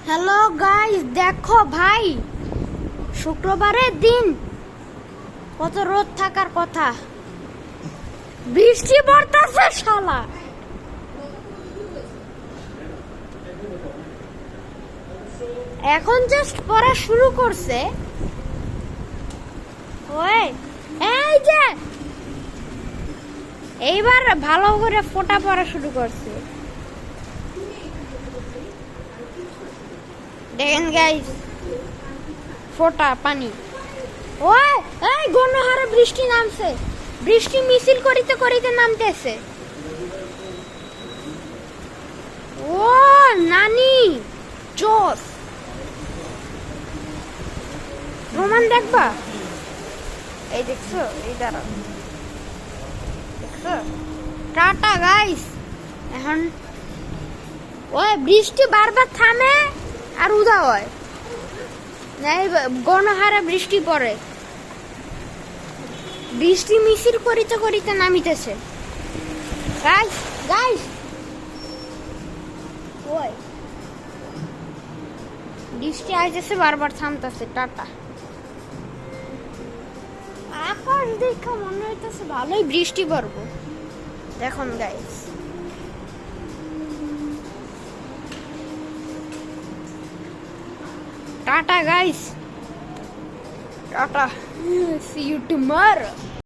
Hello guys, দেখো ভাই, শুক্রবারের দিন কত রোদ থাকার কথা, বৃষ্টি পড়তেছে শালা। এখন জাস্ট পড়া শুরু করছে। ওই এই যে এইবার ভালো করে ফোঁটা পড়া শুরু করছে। দেখেন গাইস, ফোঁটা পানি। ওই এই গণহারে বৃষ্টি নামছে, বৃষ্টি মিছিল করিতে করিতে নামতেছে। ও নানি জোস, রোমান দেখবা? এই দেখছো, এই দাঁড়া, দেখছো? Tata guys. এখন ওই বৃষ্টি বারবার থামে আর উদা হয়, গণহারে বৃষ্টি পড়ে, বৃষ্টি মিছিল করিতে করিতে নামিতেছে। গাইস গাইস, ওই বৃষ্টি আইতেছে, বারবার থামতেছে। টাটা। আকাশ দেখা মনে হইতেছে ভালোই বৃষ্টি পড়বো। দেখুন guys, tata guys, tata, see you tomorrow.